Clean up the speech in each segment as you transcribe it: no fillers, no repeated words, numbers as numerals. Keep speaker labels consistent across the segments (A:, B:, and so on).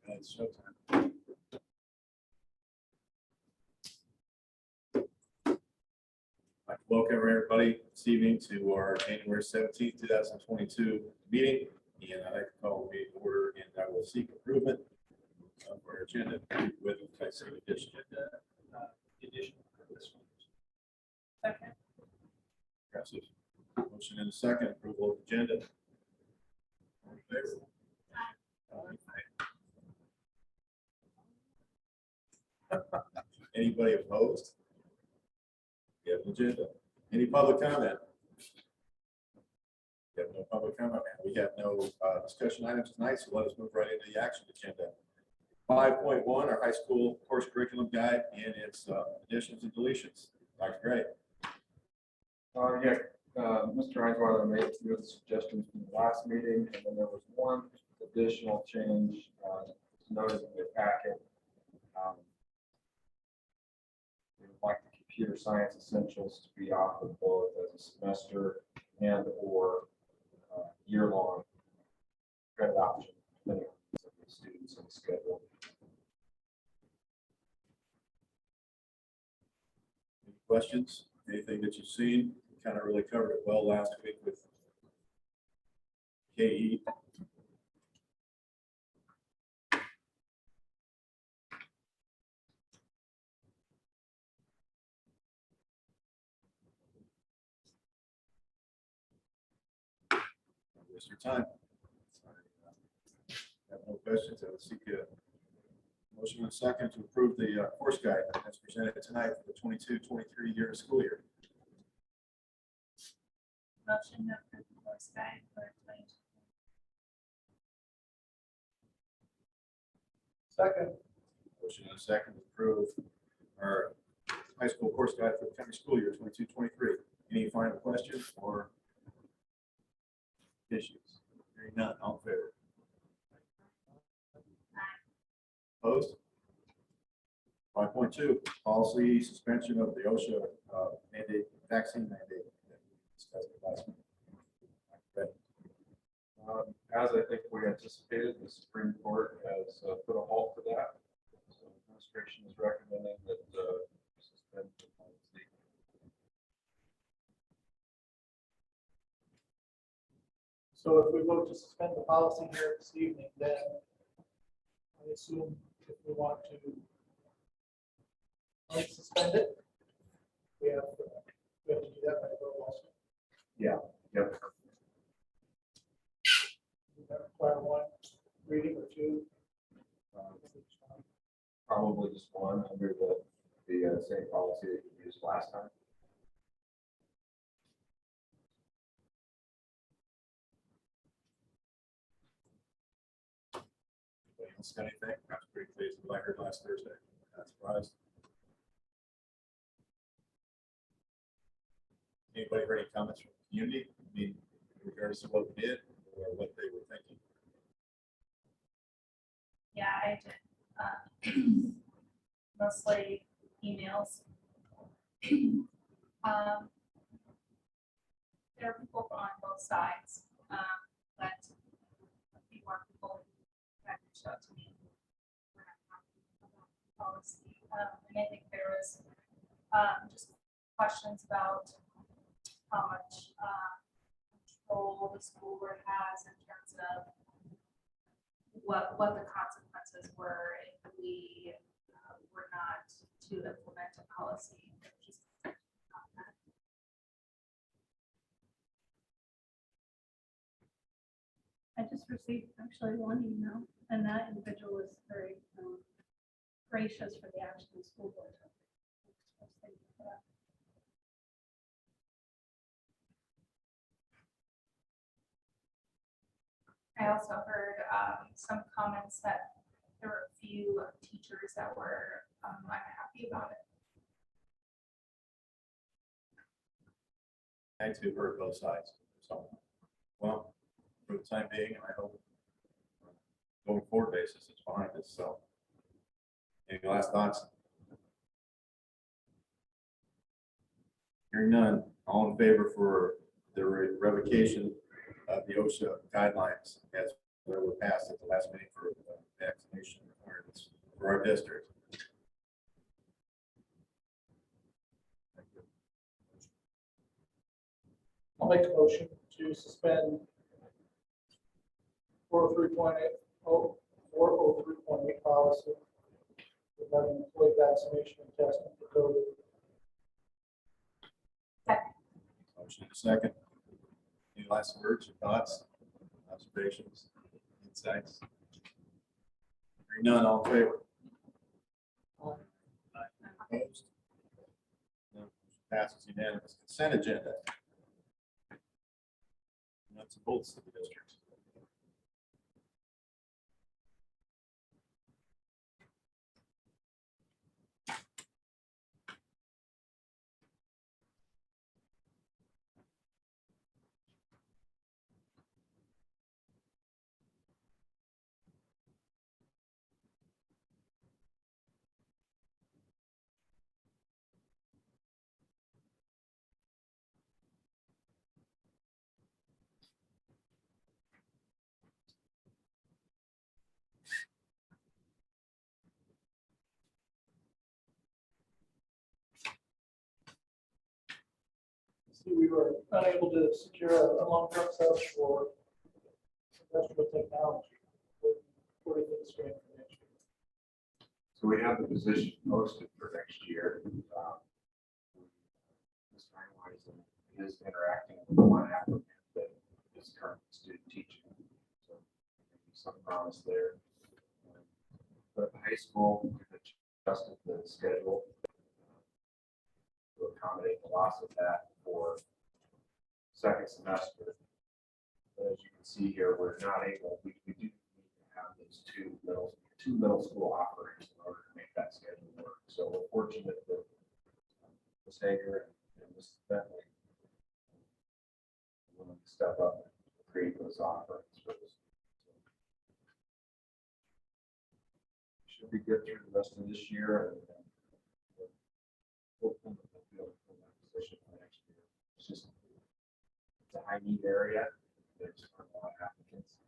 A: It's showtime. I'd like to welcome everybody this evening to our January 17th, 2022 meeting. And I'd like to call the meeting to order, and I will seek approval of our agenda with some addition for this one.
B: Second.
A: Impressive. Motion and a second, approval of agenda. All in favor? Aye. Anybody opposed? We have an agenda. Any public comment? We have no public comment. We have no discussion items tonight, so let us move right into the action agenda. 5.1, our high school course curriculum guide and its additions and deletions. Dr. Gray.
C: Mr. Einsweiler made a few of the suggestions from the last meeting, and then there was one additional change noted in your packet. We would like the computer science essentials to be offered both as a semester and or year-long credit option, depending on the students and schedule.
A: Any questions? Anything that you've seen? We kind of really covered it well last week with KE. Waste your time. Have no questions. I would seek a motion and a second to approve the course guide as presented tonight for the 22-23 year school year.
B: Motion to approve the course guide for 2022.
A: Second. Motion and a second to approve our high school course guide for the coming school year 22-23. Any final questions or issues? Hearing none, all in favor? Opposed? 5.2, policy suspension of the OSHA mandate, vaccine mandate. that we discussed last week.
C: As I think we anticipated, the Supreme Court has put a halt to that. So administration is recommending that suspend the policy.
D: So if we vote to suspend the policy here this evening, then I assume if we want to suspend it, we have to do that by vote also.
C: Yep.
D: We have to require one reading or two.
C: Probably just one under the same policy that you used last time.
A: Anybody else got anything? I was pretty pleased with what I heard last Thursday. Not surprised. Anybody heard any comments from the community? I mean, in regards to what we did or what they were thinking?
B: Yeah, I did. Mostly emails. There are people on both sides, but a few more people that reached out to me. We're not talking about policy. And I think there was just questions about how much control the school board has in terms of what the consequences were if we were not to implement a policy.
E: I just received actually one email, and that individual was very gracious for the action the school board took. Thank you for that.
B: I also heard some comments that there were a few teachers that were unhappy about it.
A: I too heard both sides. So, well, for the time being, I hope going forward basis, it's behind us. So, any last thoughts? Hearing none, all in favor for the revocation of the OSHA guidelines as that were passed at the last meeting for vaccination requirements for our district.
D: I'll make a motion to suspend 403.8 policy regarding employee vaccination and testing for COVID.
A: Motion and a second. Any last words or thoughts, observations, insights? Hearing none, all in favor? Opposed? No. Passes unanimous. Consent agenda. Nuts and bolts of the district.
D: See, we were unable to secure a long-term sub for industrial technology. What do you think is going for next year?
C: So we have the position posted for next year. Ms. Reinweisen is interacting with one applicant that is currently student teaching. So maybe some promise there. But at the high school, we've adjusted the schedule to accommodate the loss of that for second semester. But as you can see here, we're not able, we do need to have those two middle school offerings in order to make that schedule work. So we're fortunate that Ms. Hager and Ms. Bentley are willing to step up and create those offerings for us. Should be good through the rest of this year, and hopefully we'll be able to fill that position for next year. It's just, it's a high need area. There's a lot of applicants.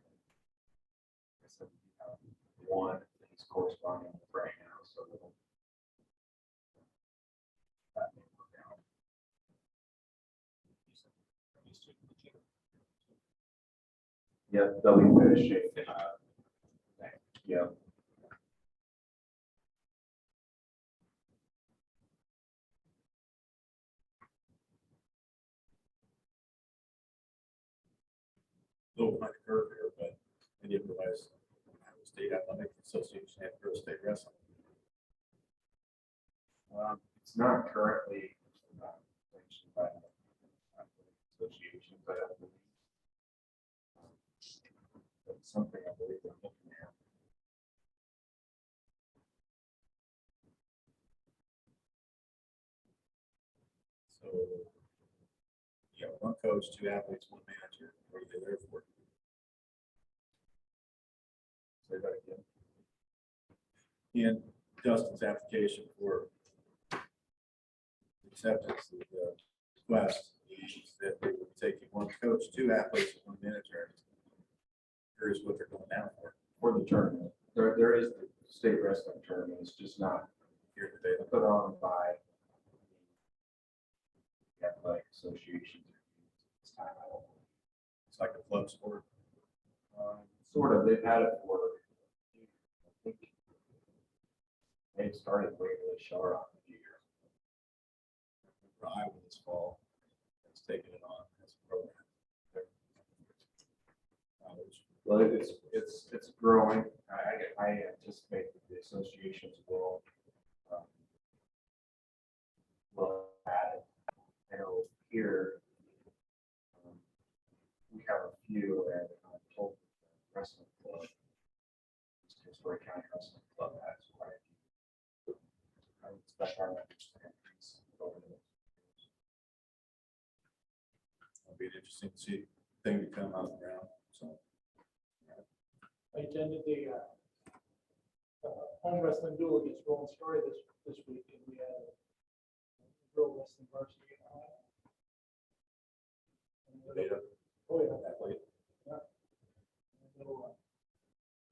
C: I said, we have one that he's corresponding with right now, so we'll that may work out. Yeah, they'll be finishing. Yeah.
A: Little behind the curve here, but I didn't realize Iowa State Athletic Association had girls state wrestling.
C: It's not currently sanctioned by the association, but I believe that's something I believe they're looking at.
A: So, yeah, one coach, two athletes, one manager. What are they there for?
C: Say that again.
A: And Dustin's application for acceptance of the request, he said they would be taking one coach, two athletes, and one manager. Curious what they're going down for
C: For the tournament, there is the state wrestling tournament. It's just not
A: here today.
C: put on by the athletic association. It's time out.
A: It's like a club sport.
C: Sort of, they've had it for, I think, they've started regularly short on a few years.
A: For Iowa this fall, it's taking it on as a program.
C: Well, it's growing. I anticipate that the associations will add it. I know here we have a few, and I'm told the wrestling club, Story County Wrestling Club, has quite a few. I would expect our numbers to increase over the next years.
A: It'll be an interesting thing to come out of the ground. So.
D: I attended the home wrestling duel against Rolling Story this week, and we had a girl wrestling varsity.
A: Data
D: Oh, yeah.
A: athlete.
D: Yeah. And they'll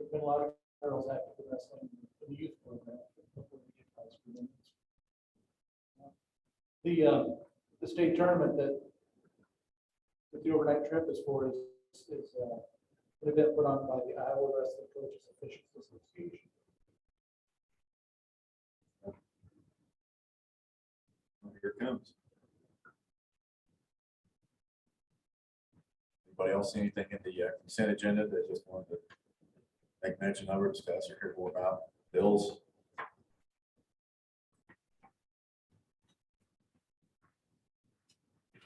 D: there's been a lot of girls active in wrestling in the youth program. Before we get high school women's. The state tournament that the overnight trip is for is an event put on by the Iowa Wrestling Coaches Officials Association.
A: Well, here it comes. Anybody else see anything in the consent agenda that just wanted to make mention of or discuss or hear more about? Bills?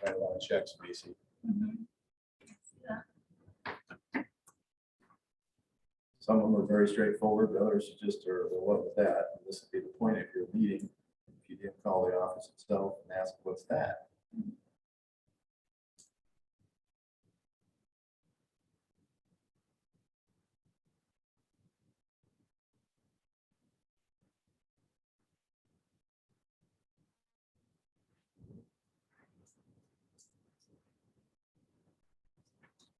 A: Got a lot of checks, BC.
E: Mhm. Yeah.
A: Some of them are very straightforward, the others just are, well, what was that? And this would be the point if you're meeting, if you didn't call the office itself and ask, what's that?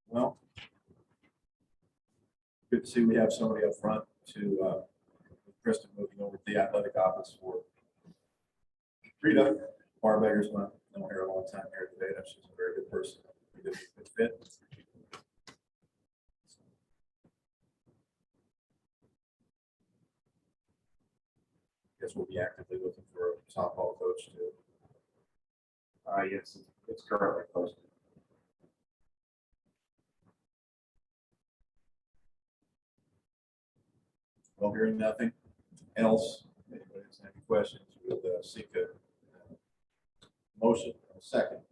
A: Well, good to see we have somebody up front to, Kristen moving over to the athletic office for Rita Barbeggers. I've known her a long time here today. She's a very good person. Good fit. Guess we'll be actively looking for a softball coach too.
C: Yes, it's currently posted.
A: Well, hearing nothing else, anybody has any questions, we'll seek a motion, a second.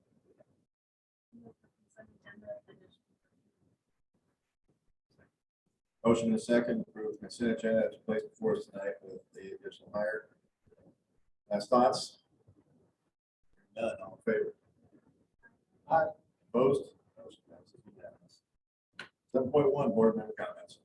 A: Motion and a second, approve consent agenda as placed before us tonight with the additional hire. Last thoughts? None, all in favor? Aye. Opposed? Motion passes unanimous. 7.1, board member comments.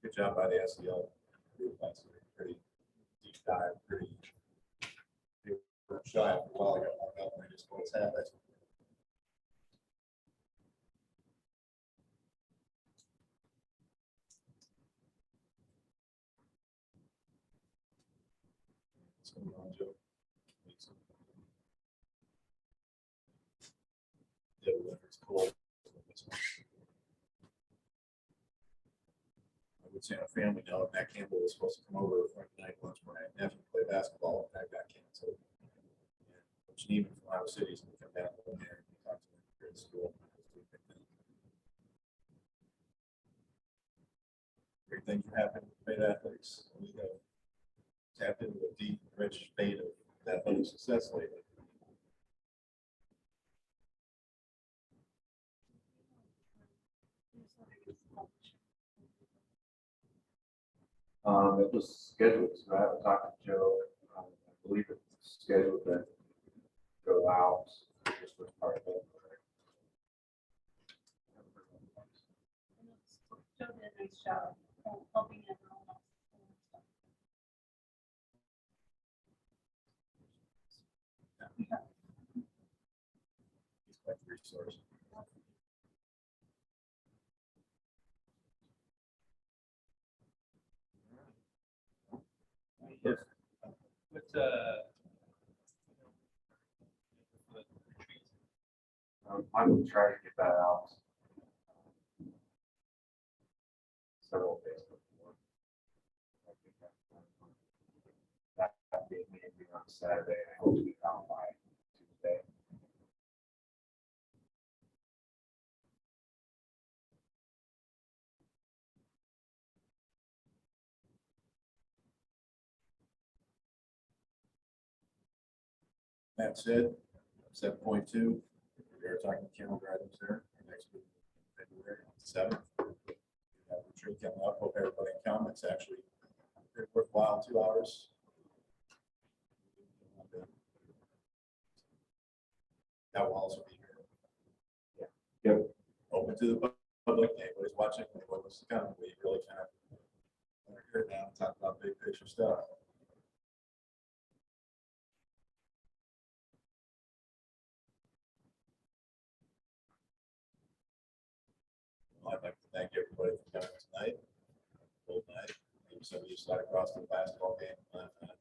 A: Good job by the SEL group. That's a pretty deep dive, pretty shy of a while ago. I don't know, they just always have it. What's going on, Joe? Yeah, it's cool. I would say on a family note, Matt Campbell was supposed to come over Friday night lunch when I nephew play basketball, and that got canceled. And Coach Neiman from Iowa City is going to come down there and talk to them here at school. Great things are happening with Beta Athletics. We have tapped into a deep, rich state of athletic success lately.
C: It was scheduled, so I haven't talked to Joe. I believe it's scheduled to go out. This was part of it.
E: Joe did a nice job helping everyone else.
A: He's quite the resource.
F: Yes. With
C: I will try to get that out several days before. I think that being maybe on Saturday. I hope to get it out by Tuesday.
A: That said, 7.2, we are talking calendar items there. Our next meeting, February 7th. We have a retreat coming up. Hope everybody can come. It's actually very worthwhile, 2 hours. That will also be here.
C: Yep.
A: Open to the public. Anybody's watching, anybody wants to come. We really kind of are here now and talk about big picture stuff. I'd like to thank everybody for coming tonight. Full night. Maybe some of you sat across the basketball game last night.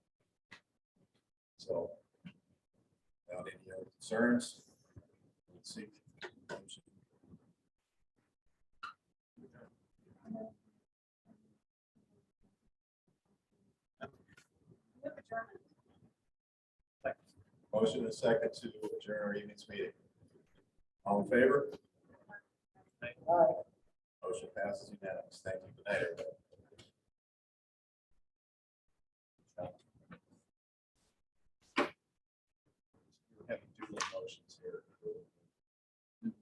A: So, without any other concerns, let's see. Motion.
E: Move adjournment.
A: Motion and second to adjourn our evening's meeting. All in favor? Motion passes unanimous. Thank you. Good night, everybody. We're having two motions here.